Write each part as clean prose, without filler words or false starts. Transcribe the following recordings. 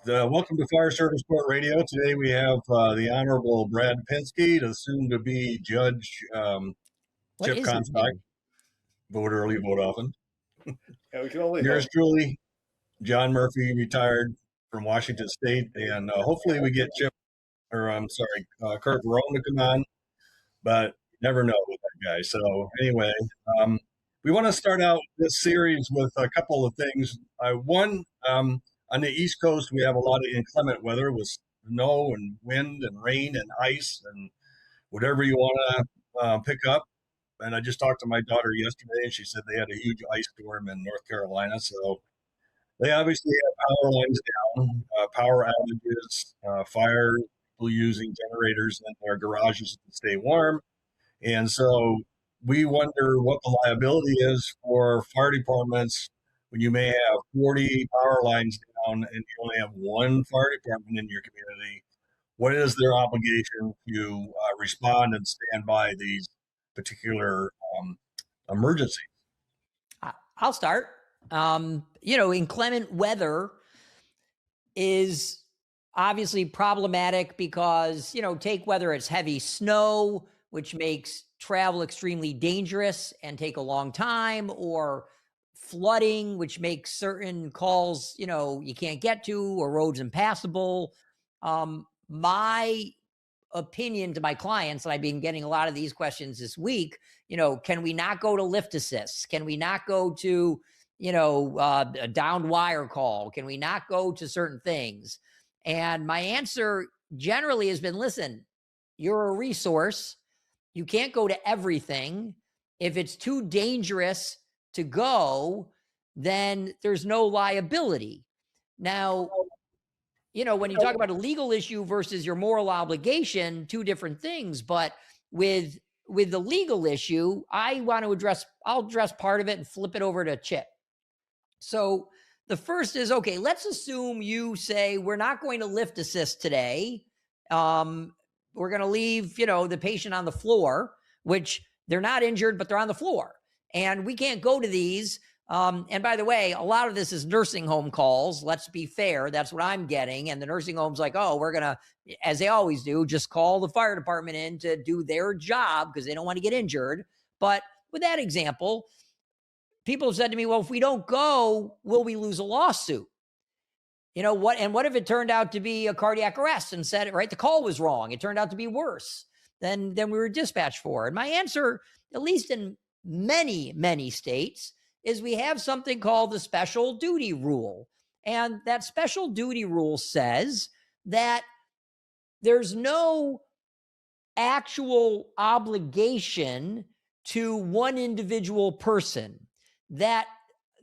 Welcome to Fire Service Court Radio. Today we have the Honorable Brad Pinsky, the soon-to-be Judge What Chip is his Comstock. name? Vote early, vote often. Yeah, we can only Yours hope. truly, John Murphy, retired from Washington State, and hopefully we get Kurt Verone to come on, but you never know with that guy. So anyway, we want to start out this series with a couple of things. One, on the East Coast, we have a lot of inclement weather with snow and wind and rain and ice and whatever you want to pick up. And I just talked to my daughter yesterday, and she said they had a huge ice storm in North Carolina. So they obviously have power lines down, power outages, fire, people using generators in their garages to stay warm. And so we wonder what the liability is for fire departments when you may have 40 power lines down and you only have one fire department in your community. What is their obligation to respond and stand by these particular emergencies? I'll start. Inclement weather is obviously problematic because, take whether it's heavy snow, which makes travel extremely dangerous and take a long time, or flooding, which makes certain calls, you can't get to, or roads impassable. My opinion to my clients, and I've been getting a lot of these questions this week, can we not go to lift assist? Can we not go to, a downed wire call? Can we not go to certain things? And my answer generally has been, listen, you're a resource. You can't go to everything. If it's too dangerous to go, then there's no liability. Now, when you talk about a legal issue versus your moral obligation, two different things. But with the legal issue, I'll address part of it and flip it over to Chip. So the first is, okay, let's assume you say, we're not going to lift assist today. We're going to leave, the patient on the floor, which they're not injured, but they're on the floor. And we can't go to these. And by the way, a lot of this is nursing home calls. Let's be fair. That's what I'm getting. And the nursing home's like, oh, we're going to, as they always do, just call the fire department in to do their job because they don't want to get injured. But with that example, people have said to me, well, if we don't go, will we lose a lawsuit? What if it turned out to be a cardiac arrest and said, right, the call was wrong. It turned out to be worse than we were dispatched for. And my answer, at least in many, many states, is we have something called the special duty rule. And that special duty rule says that there's no actual obligation to one individual person, that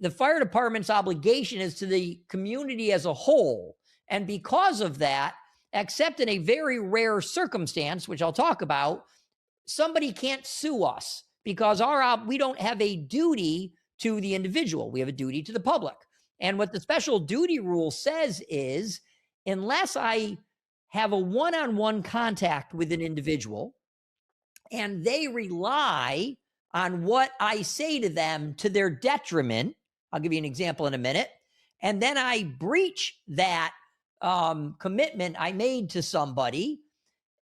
the fire department's obligation is to the community as a whole. And because of that, except in a very rare circumstance, which I'll talk about, somebody can't sue us because we don't have a duty to the individual. We have a duty to the public. And what the special duty rule says is, unless I have a one-on-one contact with an individual and they rely on what I say to them to their detriment, I'll give you an example in a minute, and then I breach that commitment I made to somebody,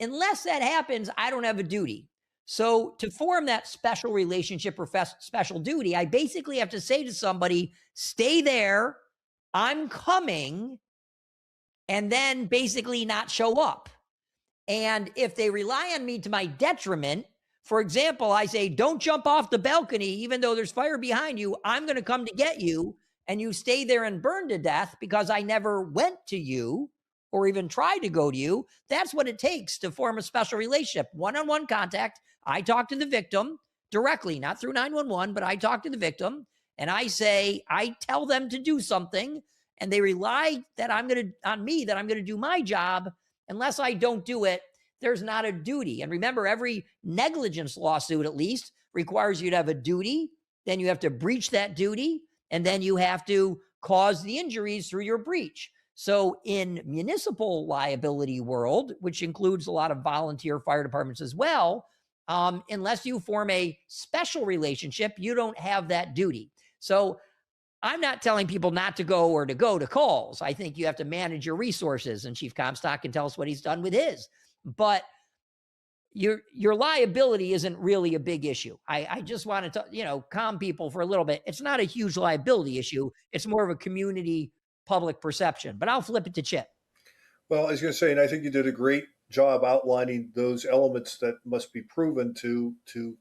unless that happens, I don't have a duty. So to form that special relationship or special duty, I basically have to say to somebody, stay there, I'm coming, and then basically not show up. And if they rely on me to my detriment, for example, I say, don't jump off the balcony, even though there's fire behind you, I'm going to come to get you, and you stay there and burn to death because I never went to you or even tried to go to you. That's what it takes to form a special relationship. One-on-one contact. I talk to the victim directly, not through 911, but I talk to the victim and I tell them to do something, and they rely on me that I'm going to do my job. Unless I don't do it, there's not a duty. And remember, every negligence lawsuit at least requires you to have a duty. Then you have to breach that duty, and then you have to cause the injuries through your breach. So in municipal liability world, which includes a lot of volunteer fire departments as well, unless you form a special relationship, you don't have that duty. So I'm not telling people not to go or to go to calls. I think you have to manage your resources, and Chief Comstock can tell us what he's done with his. But your liability isn't really a big issue. I just want to calm people for a little bit. It's not a huge liability issue. It's more of a community public perception. But I'll flip it to Chip. Well, I was going to say, and I think you did a great job outlining those elements that must be proven to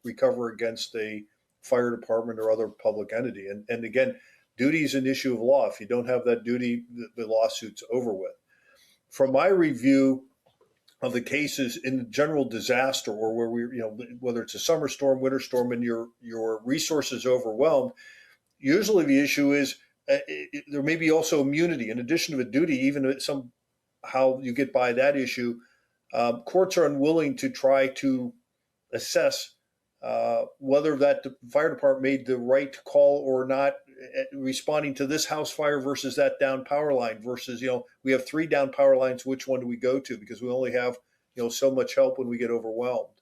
recover against a fire department or other public entity. And again, duty is an issue of law. If you don't have that duty, the lawsuit's over with. From my review of the cases in general disaster, or where we, whether it's a summer storm, winter storm, and your resources overwhelmed, usually the issue is there may be also immunity in addition to a duty, even if somehow you get by that issue. Courts are unwilling to try to assess whether that fire department made the right call or not, responding to this house fire versus that down power line versus, we have 3 down power lines. Which one do we go to? Because we only have, so much help when we get overwhelmed.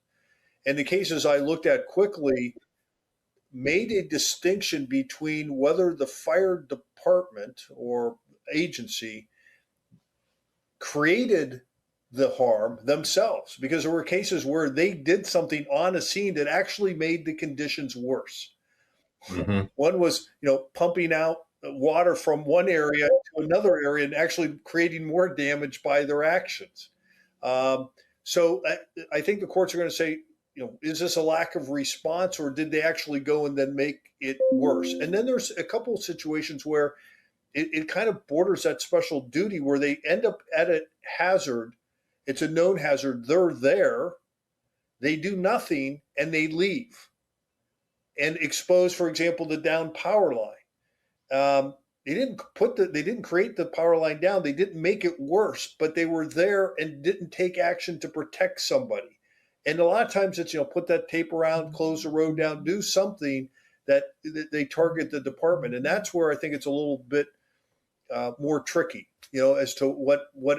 And the cases I looked at quickly made a distinction between whether the fire department or agency created the harm themselves, because there were cases where they did something on a scene that actually made the conditions worse. Mm-hmm. One was, pumping out water from one area to another area and actually creating more damage by their actions. So I think the courts are going to say, is this a lack of response, or did they actually go and then make it worse? And then there's a couple of situations where it kind of borders that special duty, where they end up at a hazard. It's a known hazard. They're there. They do nothing and they leave and expose, for example, the down power line. They didn't create the power line down. They didn't make it worse, but they were there and didn't take action to protect somebody. And a lot of times it's, put that tape around, close the road down, do something that they target the department. And that's where I think it's a little bit more tricky, as to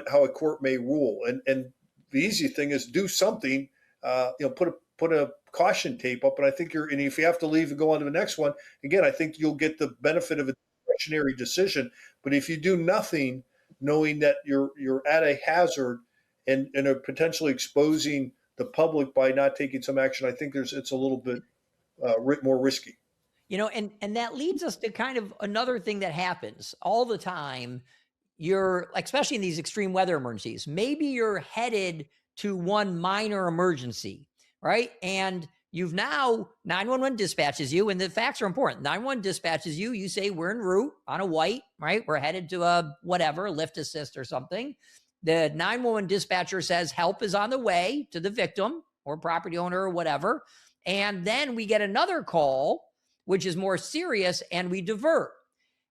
how a court may rule. And the easy thing is do something, put a caution tape up. And I think and if you have to leave and go on to the next one, again, I think you'll get the benefit of a discretionary decision. But if you do nothing, knowing that you're at a hazard and are potentially exposing the public by not taking some action, I think it's a little bit more risky. And that leads us to kind of another thing that happens all the time. You're, especially in these extreme weather emergencies, maybe you're headed to one minor emergency, right? And you've now 911 dispatches you, and the facts are important. 911 dispatches you. You say we're en route on a white, right? We're headed to a whatever, lift assist or something. The 911 dispatcher says help is on the way to the victim or property owner or whatever. And then we get another call, which is more serious, and we divert.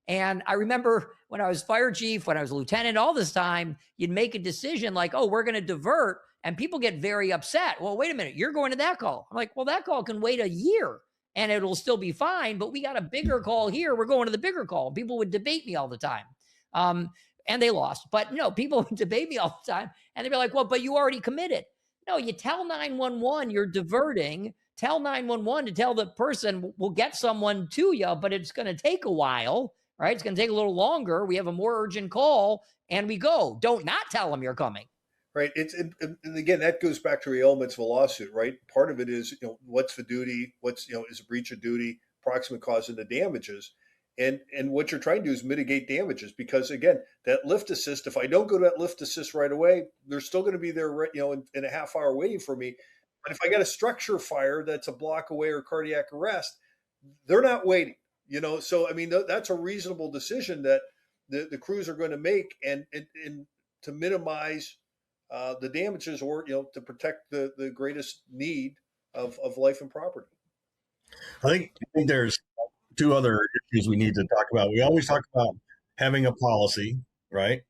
And I remember when I was fire chief, when I was a lieutenant, all this time, you'd make a decision like, oh, we're going to divert. And people get very upset. Well, wait a minute, you're going to that call. I'm like, well, that call can wait a year and it'll still be fine. But we got a bigger call here. We're going to the bigger call. People would debate me all the time. And they lost. But no, people would debate me all the time. And they'd be like, well, but you already committed. No, you tell 911 you're diverting. Tell 911 to tell the person, we'll get someone to you, but it's going to take a while, right? It's going to take a little longer. We have a more urgent call and we go. Don't not tell them you're coming. Right. And again, that goes back to the elements of a lawsuit, right? Part of it is, what's the duty? What's, is a breach of duty, proximate cause, and the damages. And what you're trying to do is mitigate damages, because again, that lift assist, if I don't go to that lift assist right away, they're still going to be there, in a half hour waiting for me. But if I got a structure fire that's a block away or cardiac arrest, they're not waiting, So, I mean, that's a reasonable decision that the crews are going to make and to minimize the damages, or, to protect the greatest need of life and property. I think there's 2 other issues we need to talk about. We always talk about having a policy, right?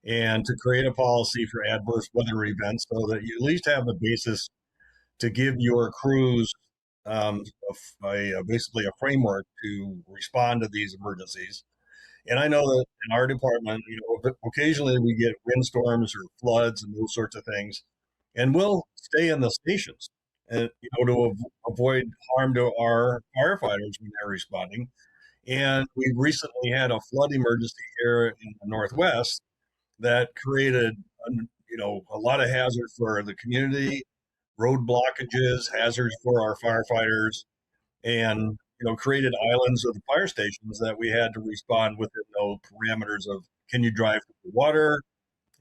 And to create a policy for adverse weather events so that you at least have the basis to give your crews basically a framework to respond to these emergencies. And I know that in our department, occasionally we get windstorms or floods and those sorts of things, and we'll stay in the stations and to avoid harm to our firefighters when they're responding. And we recently had a flood emergency here in the Northwest that created, a lot of hazard for the community, road blockages, hazards for our firefighters, and created islands of the fire stations that we had to respond within those parameters of, can you drive through the water?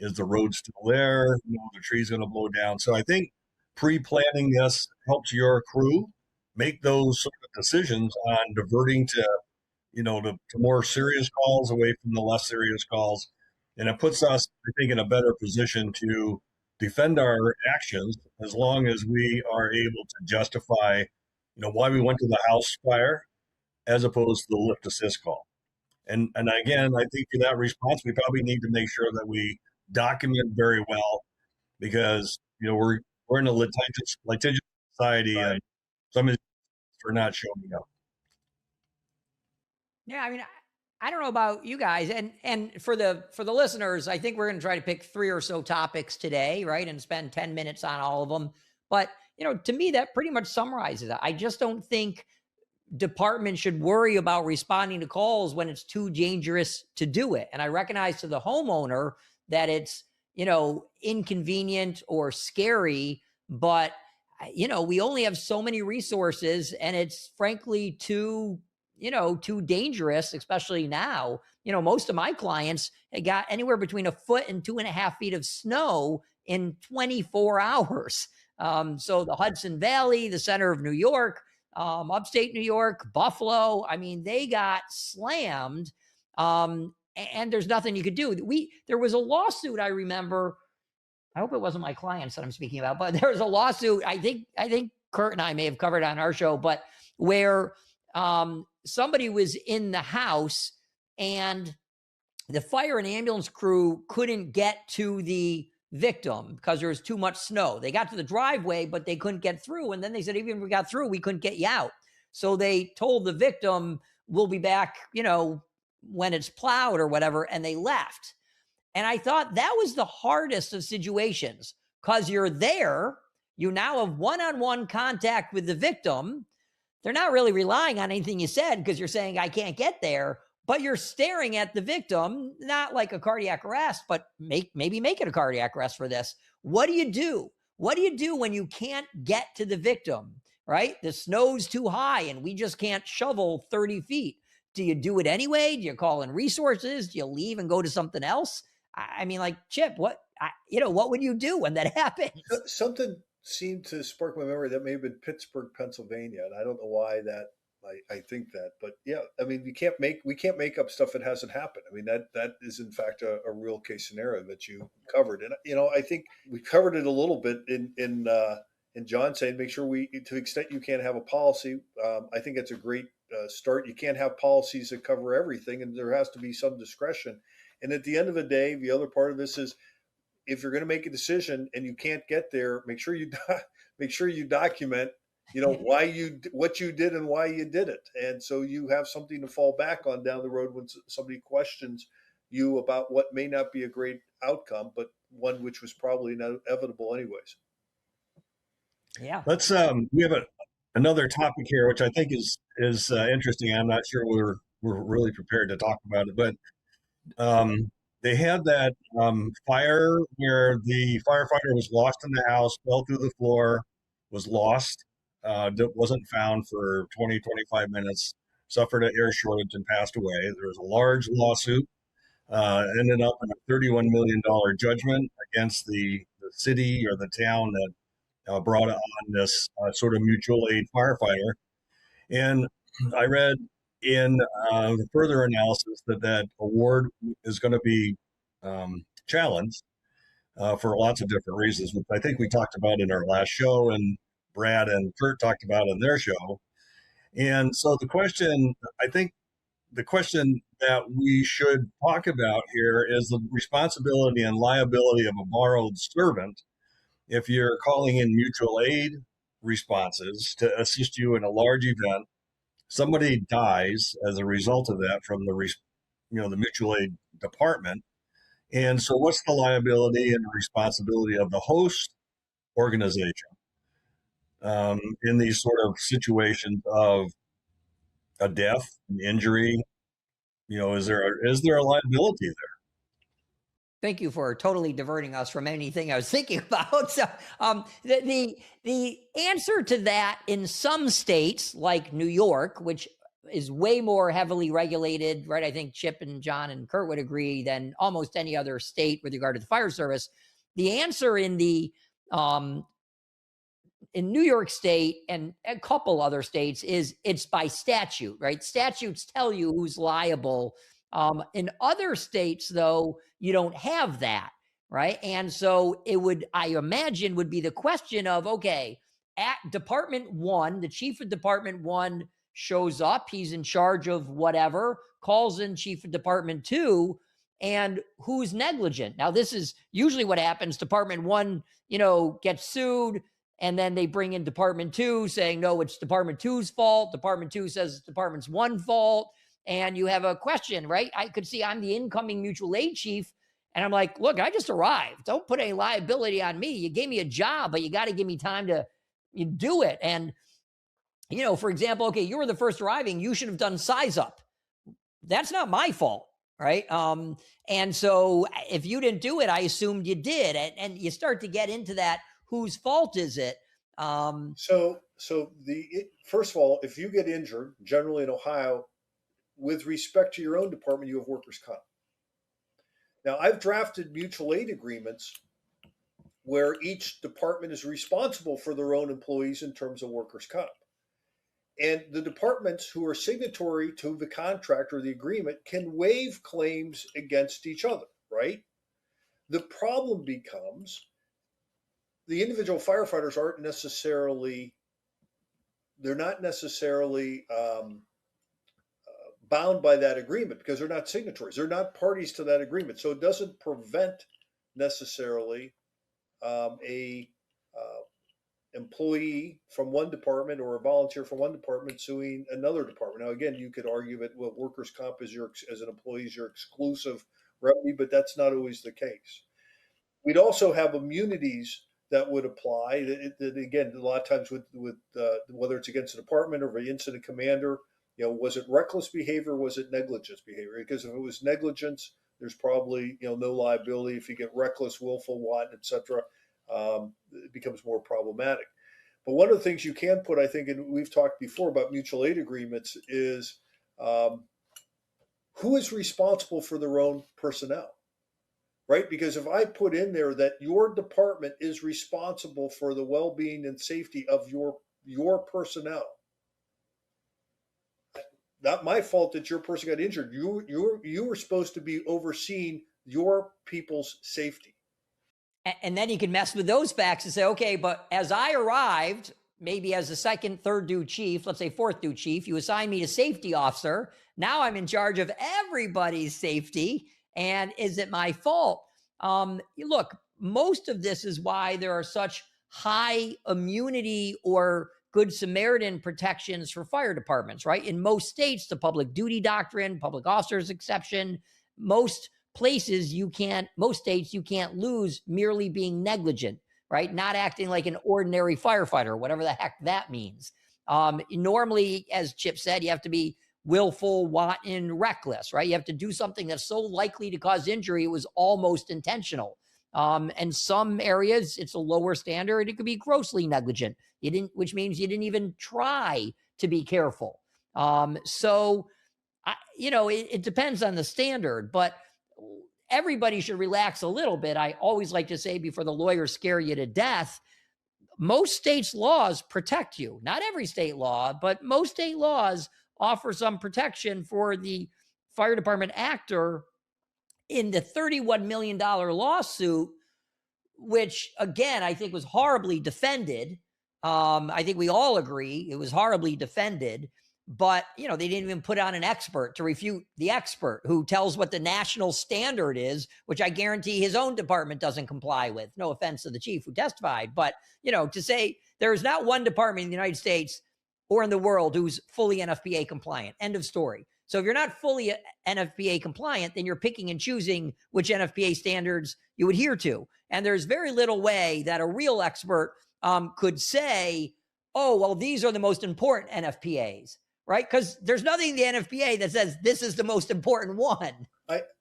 Is the road still there? The tree's going to blow down. So I think pre-planning this helps your crew make those sort of decisions on diverting to more serious calls away from the less serious calls. And it puts us, I think, in a better position to defend our actions as long as we are able to justify, why we went to the house fire as opposed to the lift assist call. And again, I think for that response, we probably need to make sure that we document very well, because we're in a litigious society, and some of for not showing up. Yeah, I mean, I don't know about you guys, and for the listeners, I think we're going to try to pick 3 or so topics today, right, and spend 10 minutes on all of them. But to me, that pretty much summarizes it. I just don't think departments should worry about responding to calls when it's too dangerous to do it. And I recognize to the homeowner that it's inconvenient or scary, but we only have so many resources, and it's frankly too dangerous, especially now. Most of my clients got anywhere between 1 foot and 2.5 feet of snow in 24 hours. So the Hudson Valley, the center of New York, upstate New York, Buffalo, I mean, they got slammed. And there's nothing you could do. There was a lawsuit, I remember. I hope it wasn't my clients that I'm speaking about, but there was a lawsuit. I think Kurt and I may have covered on our show, but where somebody was in the house and the fire and ambulance crew couldn't get to the victim because there was too much snow. They got to the driveway, but they couldn't get through. And then they said, even if we got through, we couldn't get you out. So they told the victim, we'll be back, when it's plowed or whatever. And they left. And I thought that was the hardest of situations, because you're there. You now have one-on-one contact with the victim. They're not really relying on anything you said, because you're saying, I can't get there, but you're staring at the victim, not like a cardiac arrest, but maybe make it a cardiac arrest for this. What do you do? What do you do when you can't get to the victim, right? The snow's too high and we just can't shovel 30 feet. Do you do it anyway? Do you call in resources? Do you leave and go to something else? I mean, like, Chip, what would you do when that happens? Something seemed to spark my memory. That may have been Pittsburgh, Pennsylvania, and I don't know why that. I think that, but yeah, I mean, we can't make up stuff that hasn't happened. I mean, that is in fact a real case scenario that you covered, and I think we covered it a little bit in John saying, make sure to the extent you can't have a policy. I think it's a great start. You can't have policies that cover everything, and there has to be some discretion. And at the end of the day, the other part of this is, if you're going to make a decision and you can't get there, make sure you document, what you did and why you did it. And so you have something to fall back on down the road when somebody questions you about what may not be a great outcome, but one which was probably inevitable anyways. Yeah. Let's we have another topic here, which I think is interesting. I'm not sure we're really prepared to talk about it, but they had that fire where the firefighter was lost in the house, fell through the floor, was lost, wasn't found for 20, 25 minutes, suffered an air shortage and passed away. There was a large lawsuit, ended up in a $31 million judgment against the city or the town that brought on this sort of mutual aid firefighter. And I read in the further analysis that award is going to be challenged for lots of different reasons, which I think we talked about in our last show, and Brad and Kurt talked about in their show. And so the question that we should talk about here is the responsibility and liability of a borrowed servant if you're calling in mutual aid responses to assist you in a large event. Somebody dies as a result of that from the mutual aid department. And so what's the liability and the responsibility of the host organization in these sort of situations of a death, an injury, is there a liability there? Thank you for totally diverting us from anything I was thinking about. So, the answer to that in some states, like New York, which is way more heavily regulated, right? I think Chip and John and Kurt would agree than almost any other state with regard to the fire service. The answer in New York State and a couple other states is it's by statute, right? Statutes tell you who's liable. In other states, though, you don't have that, right? And so it would, I imagine, would be the question of, okay, at Department 1, the chief of Department 1 shows up, he's in charge of whatever, calls in chief of Department 2, and who's negligent? Now, this is usually what happens. Department 1, gets sued, and then they bring in Department 2 saying, no, it's Department 2's fault. Department 2 says it's Department 1's fault. And you have a question, right? I could see I'm the incoming mutual aid chief. And I'm like, look, I just arrived. Don't put any liability on me. You gave me a job, but you got to give me time to do it. And, for example, okay, you were the first arriving. You should have done size up. That's not my fault, right? And so if you didn't do it, I assumed you did. And you start to get into that. Whose fault is it? So first of all, if you get injured, generally in Ohio, with respect to your own department, you have workers' comp. Now, I've drafted mutual aid agreements where each department is responsible for their own employees in terms of workers' comp. And the departments who are signatory to the contract or the agreement can waive claims against each other, right? The problem becomes the individual firefighters aren't necessarily, they're not necessarily bound by that agreement because they're not signatories. They're not parties to that agreement. So it doesn't prevent necessarily a employee from one department or a volunteer from one department suing another department. Now, again, you could argue that workers' comp is as an employee is your exclusive remedy, but that's not always the case. We'd also have immunities that would apply. That again, a lot of times with whether it's against a department or the incident commander, was it reckless behavior? Was it negligence behavior? Because if it was negligence, there's probably no liability. If you get reckless, willful, wanton, etc., it becomes more problematic. But one of the things you can put, I think, and we've talked before about mutual aid agreements, is who is responsible for their own personnel, right? Because if I put in there that your department is responsible for the well-being and safety of your personnel, not my fault that your person got injured. You were supposed to be overseeing your people's safety. And then you can mess with those facts and say, okay, but as I arrived, maybe as the second, third due chief, let's say fourth due chief, you assign me to safety officer. Now I'm in charge of everybody's safety. And is it my fault? Look, most of this is why there are such high immunity or Good Samaritan protections for fire departments, right? In most states, the public duty doctrine, public officers exception, most states you can't lose merely being negligent, right? Not acting like an ordinary firefighter, whatever the heck that means. Normally, as Chip said, you have to be willful, wanton, reckless, right? You have to do something that's so likely to cause injury, it was almost intentional. And some areas, it's a lower standard. It could be grossly negligent. Which means you didn't even try to be careful. So, it depends on the standard, but everybody should relax a little bit. I always like to say before the lawyers scare you to death, most states' laws protect you. Not every state law, but most state laws offer some protection for the fire department actor in the $31 million lawsuit, which again, I think was horribly defended. I think we all agree it was horribly defended, but they didn't even put on an expert to refute the expert who tells what the national standard is, which I guarantee his own department doesn't comply with. No offense to the chief who testified, but to say there's not one department in the United States or in the world who's fully NFPA compliant. End of story. So if you're not fully NFPA compliant, then you're picking and choosing which NFPA standards you adhere to. And there's very little way that a real expert could say, oh, well, these are the most important NFPAs, right? Because there's nothing in the NFPA that says this is the most important one.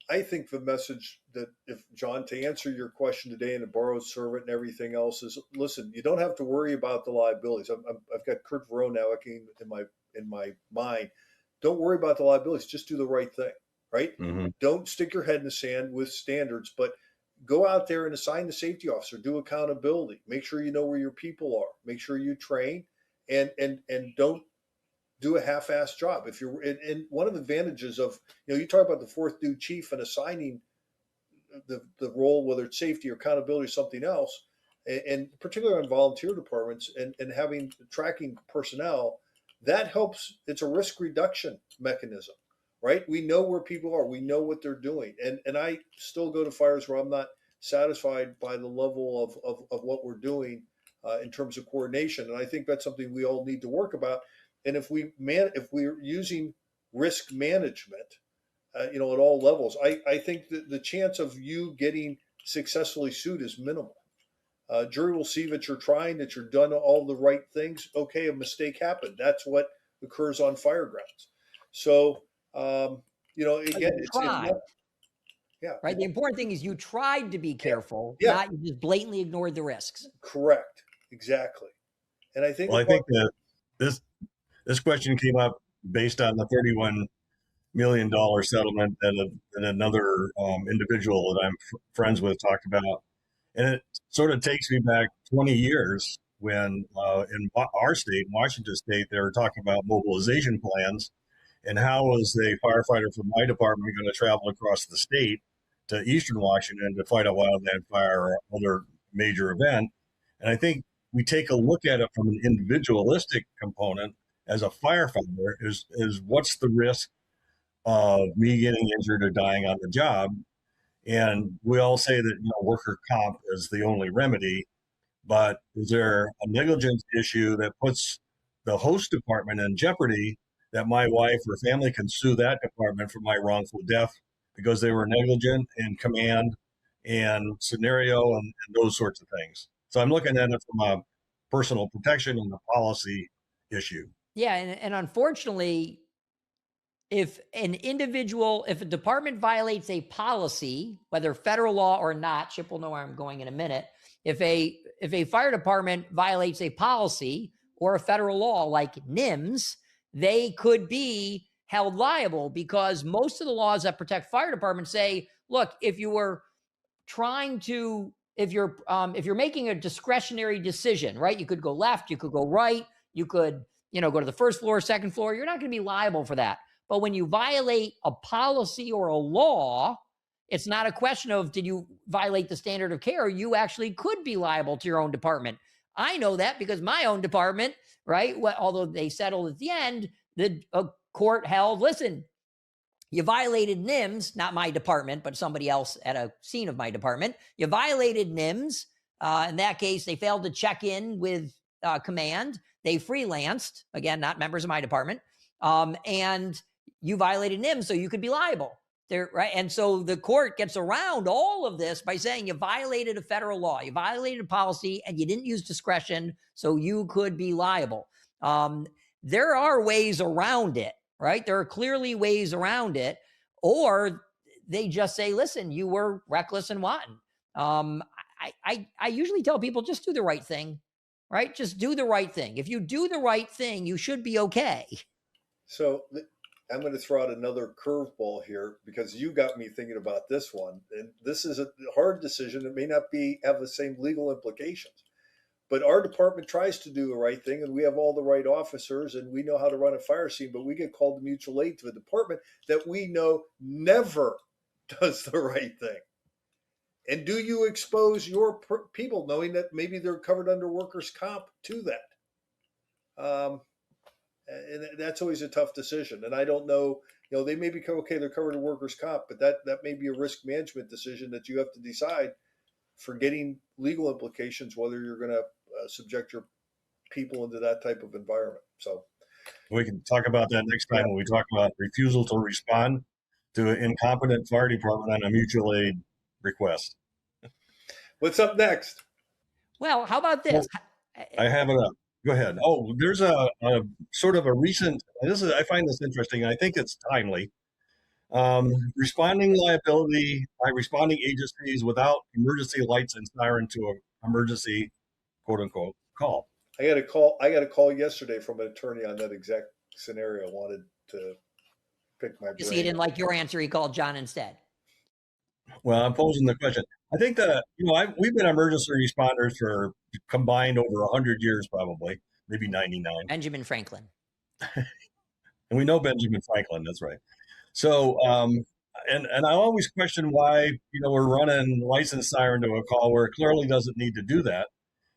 I think the message that, if John, to answer your question today, and a borrowed servant and everything else, is listen, you don't have to worry about the liabilities. I've got Kurt Verone now in my mind. Don't worry about the liabilities. Just do the right thing, right? Mm-hmm. Don't stick your head in the sand with standards, but go out there and assign the safety officer. Do accountability. Make sure you know where your people are. Make sure you train, and don't do a half-assed job. If you're, and one of the advantages of, you talk about the fourth due chief and assigning the role, whether it's safety or accountability or something else, and particularly on volunteer departments, and having tracking personnel, that helps. It's a risk reduction mechanism, right? We know where people are. We know what they're doing. And I still go to fires where I'm not satisfied by the level of what we're doing in terms of coordination. And I think that's something we all need to work about. And if we're using risk management, at all levels, I think that the chance of you getting successfully sued is minimal. Jury will see that you're trying, that you're done all the right things. Okay, a mistake happened. That's what occurs on fire grounds. So, again, it's not, yeah. Right. The important thing is you tried to be careful, Yeah. not you just blatantly ignored the risks. Correct. Exactly. And I think, well, I think that this question came up based on the $31 million settlement that another individual that I'm friends with talked about. And it sort of takes me back 20 years when in our state, Washington State, they were talking about mobilization plans and how was a firefighter from my department going to travel across the state to Eastern Washington to fight a wildland fire or other major event. And I think we take a look at it from an individualistic component as a firefighter is what's the risk of me getting injured or dying on the job. And we all say that worker comp is the only remedy, but is there a negligence issue that puts the host department in jeopardy that my wife or family can sue that department for my wrongful death because they were negligent in command and scenario and those sorts of things. So I'm looking at it from a personal protection and a policy issue. Yeah. And unfortunately, if a department violates a policy, whether federal law or not, Chip will know where I'm going in a minute. If a fire department violates a policy or a federal law like NIMS, they could be held liable because most of the laws that protect fire departments say, look, if you're making a discretionary decision, right? You could go left, you could go right, you could, go to the first floor, second floor. You're not going to be liable for that. But when you violate a policy or a law, it's not a question of did you violate the standard of care? You actually could be liable to your own department. I know that because my own department, right? Although they settled at the end, the court held, listen, you violated NIMS, not my department, but somebody else at a scene of my department. You violated NIMS. In that case, they failed to check in with command. They freelanced, again, not members of my department. And you violated NIMS, so you could be liable. Right? And so the court gets around all of this by saying you violated a federal law, you violated a policy, and you didn't use discretion, so you could be liable. There are ways around it, right? There are clearly ways around it, or they just say, listen, you were reckless and wanton. I usually tell people just do the right thing, right? Just do the right thing. If you do the right thing, you should be okay. So I'm going to throw out another curveball here because you got me thinking about this one. And this is a hard decision. It may not have the same legal implications. But our department tries to do the right thing, and we have all the right officers, and we know how to run a fire scene, but we get called to mutual aid to a department that we know never does the right thing. And do you expose your people knowing that maybe they're covered under workers' comp to that? And that's always a tough decision. And I don't know, they may be okay, they're covered in workers' comp, but that may be a risk management decision that you have to decide for getting legal implications, whether you're going to subject your people into that type of environment. So we can talk about that next time when we talk about refusal to respond to an incompetent fire department on a mutual aid request. What's up next? Well, how about this? I have it up. Go ahead. Oh, there's a sort of a recent. I find this interesting. I think it's timely. Responding liability by responding agencies without emergency lights and siren to an emergency quote unquote call. I got a call yesterday from an attorney on that exact scenario. I wanted to pick my You see, he brain. didn't like your answer. He called John instead. Well, I'm posing the question. I think that we've been emergency responders for combined over 100 years, probably maybe 99, Benjamin Franklin. and we know Benjamin Franklin. That's right. So, and I always question why we're running license siren to a call where it clearly doesn't need to do that.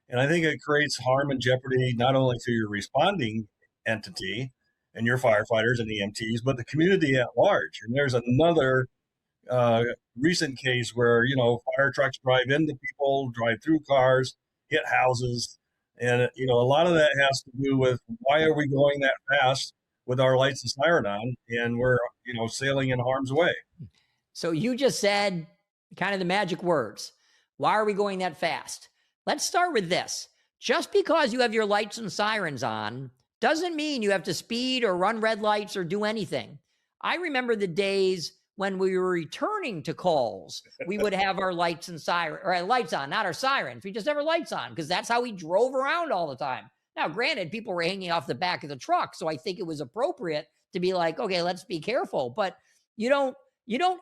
And I think it creates harm and jeopardy not only to your responding entity and your firefighters and EMTs, but the community at large. And there's another uh, recent case where fire trucks drive into people, drive through cars, hit houses, and a lot of that has to do with why are we going that fast with our lights and siren on, and we're sailing in harm's way. So you just said kind of the magic words. Why are we going that fast? Let's start with this. Just because you have your lights and sirens on doesn't mean you have to speed or run red lights or do anything. I remember the days when we were returning to calls, we would have our lights and siren, or our lights on, not our sirens. We just have our lights on because that's how we drove around all the time. Now, granted, people were hanging off the back of the truck, so I think it was appropriate to be like, okay, let's be careful. But you don't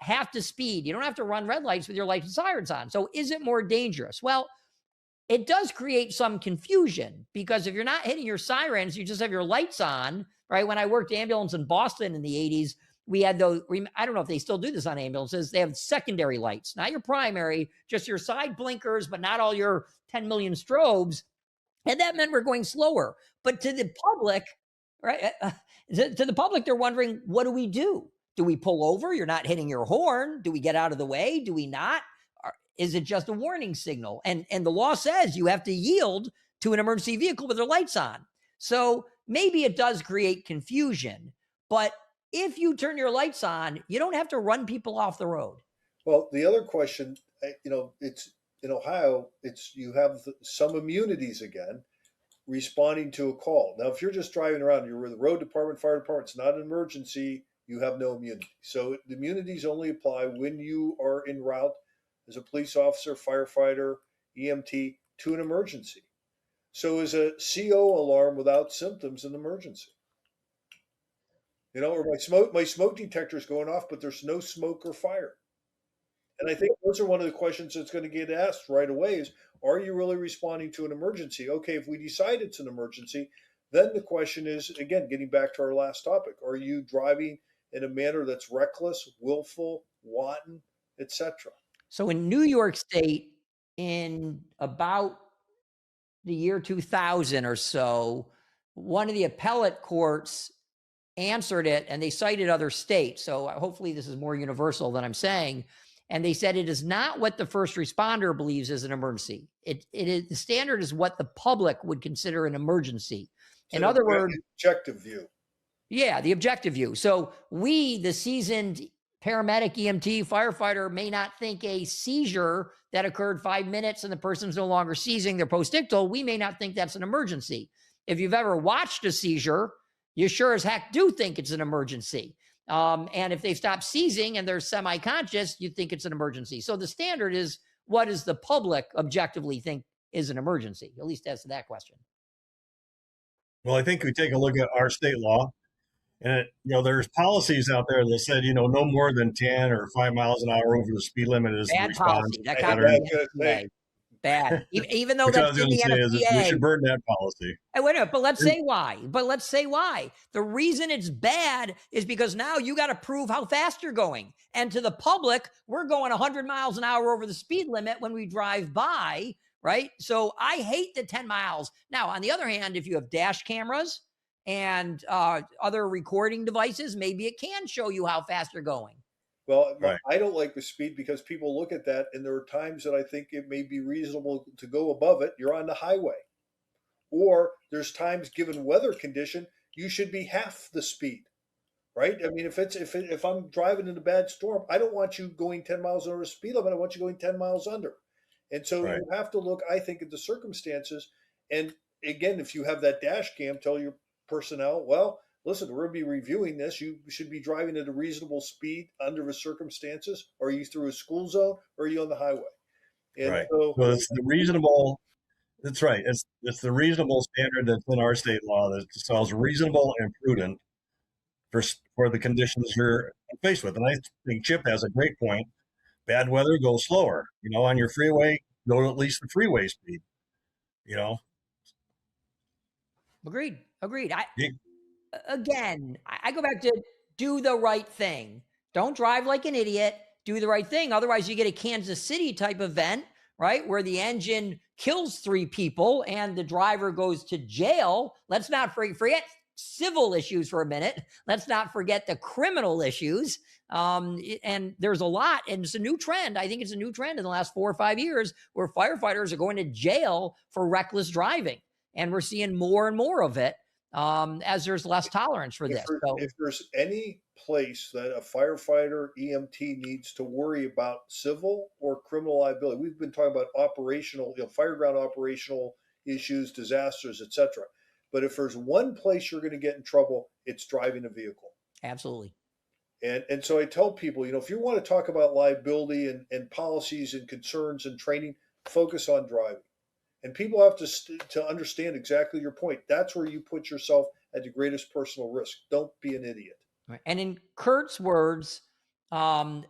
have to speed. You don't have to run red lights with your lights and sirens on. So is it more dangerous? Well, it does create some confusion because if you're not hitting your sirens, you just have your lights on, right? When I worked ambulance in Boston in the 80s, we had those, I don't know if they still do this on ambulances. They have secondary lights, not your primary, just your side blinkers, but not all your 10 million strobes. And that meant we're going slower. But to the public, right? To the public, they're wondering, what do we do? Do we pull over? You're not hitting your horn. Do we get out of the way? Do we not? Is it just a warning signal? And the law says you have to yield to an emergency vehicle with their lights on. So maybe it does create confusion, but if you turn your lights on, you don't have to run people off the road. Well, the other question, it's in Ohio, it's you have some immunities again responding to a call. Now, if you're just driving around, you're with the road department, fire department, it's not an emergency, you have no immunity. So the immunities only apply when you are en route as a police officer, firefighter, EMT to an emergency. So is a CO alarm without symptoms an emergency? Or my smoke detector is going off, but there's no smoke or fire. And I think those are one of the questions that's going to get asked right away is, are you really responding to an emergency? Okay, if we decide it's an emergency, then the question is, again, getting back to our last topic, are you driving in a manner that's reckless, willful, wanton, etc.? So in New York State, in about the year 2000 or so, one of the appellate courts answered it and they cited other states. So hopefully this is more universal than I'm saying. And they said it is not what the first responder believes is an emergency. It is the standard is what the public would consider an emergency. In other words, objective view. Yeah, the objective view. So we, the seasoned paramedic, EMT, firefighter, may not think a seizure that occurred 5 minutes and the person's no longer seizing, they're postictal. We may not think that's an emergency. If you've ever watched a seizure, you sure as heck do think it's an emergency. And if they've stopped seizing and they're semi-conscious, you think it's an emergency. So the standard is, what does the public objectively think is an emergency? At least as to that question. Well, I think we take a look at our state law, and there's policies out there that said no more than 10 or 5 miles an hour over the speed limit is Bad the response policy. That pattern. Bad. Even though Which I was that's in going to the say is we NFPA. should burn that policy. Wait a minute, but let's say why. The reason it's bad is because now you got to prove how fast you're going. And to the public, we're going 100 miles an hour over the speed limit when we drive by, right? So I hate the 10 miles. Now, on the other hand, if you have dash cameras and other recording devices, maybe it can show you how fast you're going. Well, Right. I don't like the speed because people look at that, and there are times that I think it may be reasonable to go above it. You're on the highway. Or there's times, given weather condition, you should be half the speed, right? I mean, if I'm driving in a bad storm, I don't want you going 10 miles over the speed limit. I want you going 10 miles under. And so Right. you have to look, I think, at the circumstances. And again, if you have that dash cam, tell your personnel, well, listen, we're going to be reviewing this. You should be driving at a reasonable speed under the circumstances. Are you through a school zone or are you on the highway? And Right. so, So it's the reasonable. That's right. It's the reasonable standard that's in our state law that sounds reasonable and prudent for the conditions you're faced with. And I think Chip has a great point. Bad weather, go slower. On your freeway, go to at least the freeway speed. You know, Agreed. You- Again, I go back to do the right thing. Don't drive like an idiot. Do the right thing. Otherwise, you get a Kansas City type event, right? Where the engine kills 3 people and the driver goes to jail. Let's not forget civil issues for a minute. Let's not forget the criminal issues. And there's a lot, and it's a new trend. I think it's a new trend in the last 4 or 5 years where firefighters are going to jail for reckless driving. And we're seeing more and more of it as there's less tolerance for this. So, if there's any place that a firefighter EMT needs to worry about civil or criminal liability, we've been talking about operational, fireground operational issues, disasters, etc. But if there's one place you're going to get in trouble, it's driving a vehicle. absolutely. And so I tell people, if you want to talk about liability and policies and concerns and training, focus on driving. And people have to understand exactly your point. That's where you put yourself at the greatest personal risk. Don't be an idiot. Right. And in Kurt's words, the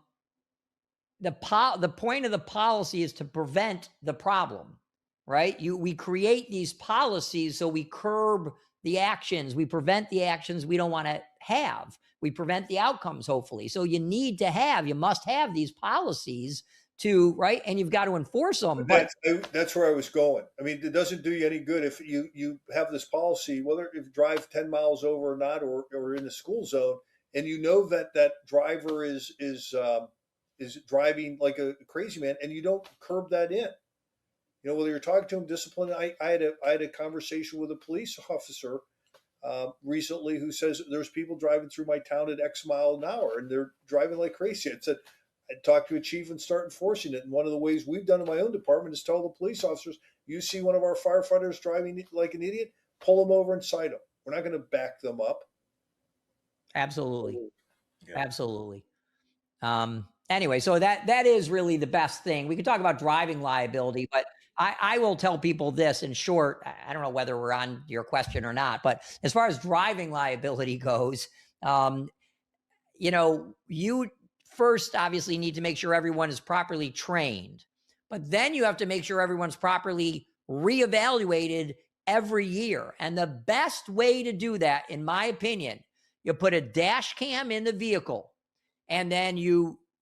point of the policy is to prevent the problem, right? We create these policies so we curb the actions, we prevent the actions we don't want to have, we prevent the outcomes, hopefully. So you must have these policies right, and you've got to enforce them. But that's where I was going. I mean, it doesn't do you any good if you have this policy, whether if you drive 10 miles over or not, or in the school zone, and that driver is driving like a crazy man, and you don't curb that in. Whether you're talking to him, discipline. I had a conversation with a police officer recently who says there's people driving through my town at X mile an hour, and they're driving like crazy. I said, I'd talk to a chief and start enforcing it. And one of the ways we've done in my own department is tell the police officers, you see one of our firefighters driving like an idiot, pull them over and cite them. We're not going to back them up. Absolutely. Yeah. Absolutely. Anyway, so that is really the best thing. We could talk about driving liability, but I will tell people this in short. I don't know whether we're on your question or not, but as far as driving liability goes, you first obviously need to make sure everyone is properly trained, but then you have to make sure everyone's properly reevaluated every year. And the best way to do that, in my opinion, you put a dash cam in the vehicle, and then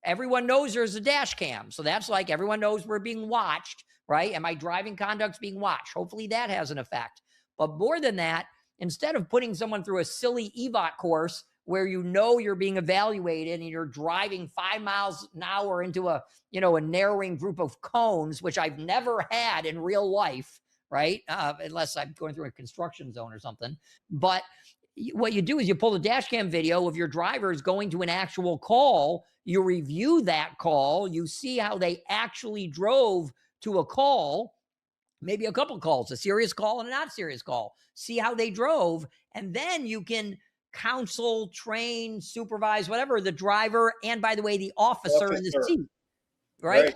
everyone knows there's a dash cam. So that's like everyone knows we're being watched, right? And my driving conduct's being watched. Hopefully that has an effect. But more than that, instead of putting someone through a silly EVOT course where you're being evaluated and you're driving 5 miles an hour into a narrowing group of cones, which I've never had in real life, right? Unless I'm going through a construction zone or something. But what you do is you pull the dash cam video of your drivers going to an actual call. You review that call. You see how they actually drove to a call, maybe a couple calls, a serious call and a not serious call. See how they drove. And then you can counsel, train, supervise, whatever, the driver, and by the way, the officer in the seat, right?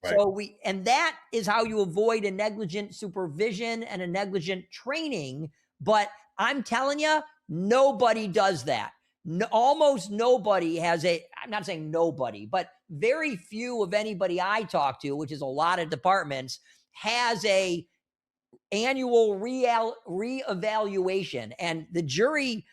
So and that is how you avoid a negligent supervision and a negligent training. But I'm telling you, nobody does that. Almost nobody I'm not saying nobody, but very few of anybody I talk to, which is a lot of departments, has a annual reevaluation. And the jury,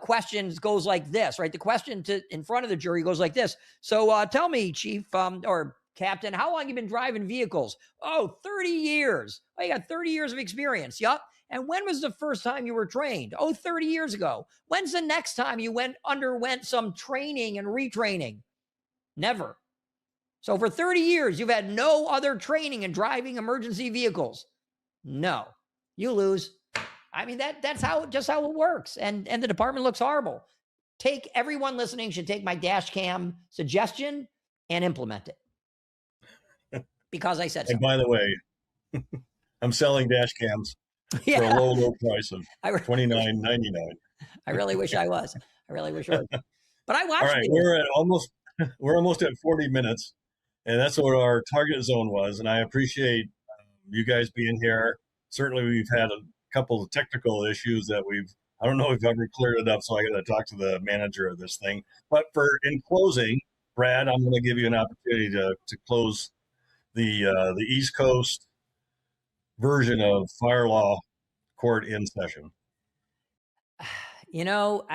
questions goes like this, right? The question in front of the jury goes like this. So tell me, chief, or captain, how long have you been driving vehicles? Oh, 30 years. Oh, you got 30 years of experience. Yup. And when was the first time you were trained? Oh, 30 years ago. When's the next time you underwent some training and retraining? Never. So for 30 years, you've had no other training in driving emergency vehicles. No, you lose. I mean, that's just how it works. And the department looks horrible. Everyone listening should take my dash cam suggestion and implement it. Because I said so. And by the way, I'm selling dash cams. for a Yeah. low price of I, re- $29.99. I really wish I was. I really wish I was. But I All watched right, it. we're almost at 40 minutes, and that's what our target zone was. And I appreciate you guys being here. Certainly, we've had a couple of technical issues that I don't know if we've ever cleared it up, so I got to talk to the manager of this thing. But in closing, Brad, I'm going to give you an opportunity to close the East Coast version of fire law court in session. You know,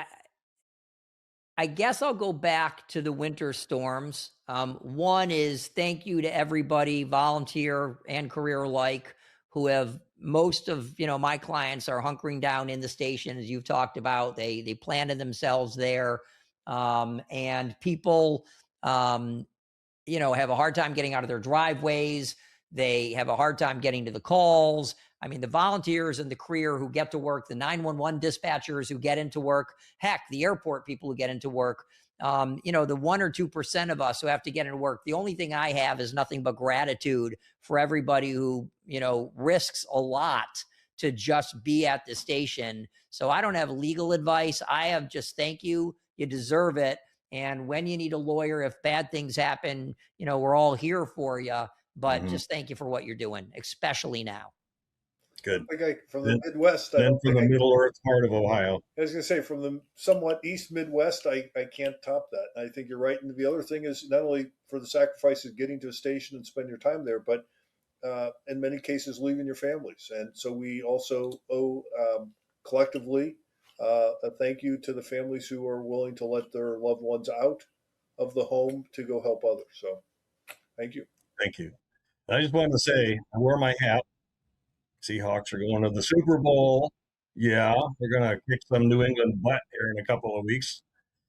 I guess I'll go back to the winter storms. One is thank you to everybody, volunteer and career alike, who have most of my clients are hunkering down in the station, as you've talked about. They planted themselves there, and people have a hard time getting out of their driveways. They have a hard time getting to the calls. I mean, the volunteers and the career who get to work, the 911 dispatchers who get into work, heck, the airport people who get into work, the 1 or 2% of us who have to get into work. The only thing I have is nothing but gratitude for everybody who, risks a lot to just be at the station. So I don't have legal advice. I have just thank you. You deserve it. And when you need a lawyer, if bad things happen, we're all here for you. But just thank you for what you're doing, especially now. Good. From the Midwest. Then from the Middle Earth part of Ohio. I was going to say, from the somewhat East Midwest, I can't top that. I think you're right. And the other thing is not only for the sacrifice of getting to a station and spend your time there, but in many cases, leaving your families. And so we also owe collectively a thank you to the families who are willing to let their loved ones out of the home to go help others. So thank you. Thank you. I just wanted to say, I wear my hat. Seahawks are going to the Super Bowl. Yeah, they're going to kick some New England butt here in a couple of weeks.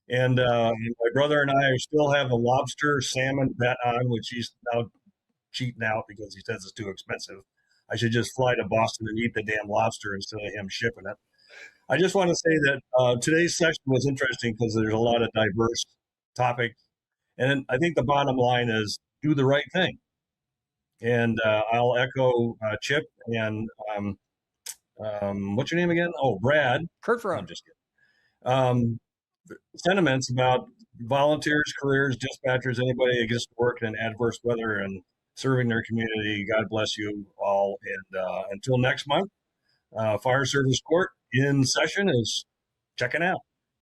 And my brother and I still have a lobster salmon bet on, which he's now cheating out because he says it's too expensive. I should just fly to Boston and eat the damn lobster instead of him shipping it. I just want to say that today's session was interesting because there's a lot of diverse topics. And I think the bottom line is do the right thing. And I'll echo Chip and what's your name again? Oh, Brad. Kurt Ferrone. I'm just kidding. Sentiments about volunteers, careers, dispatchers, anybody that gets to work in adverse weather and serving their community. God bless you all. And until next month, Fire Service Court in session is checking out.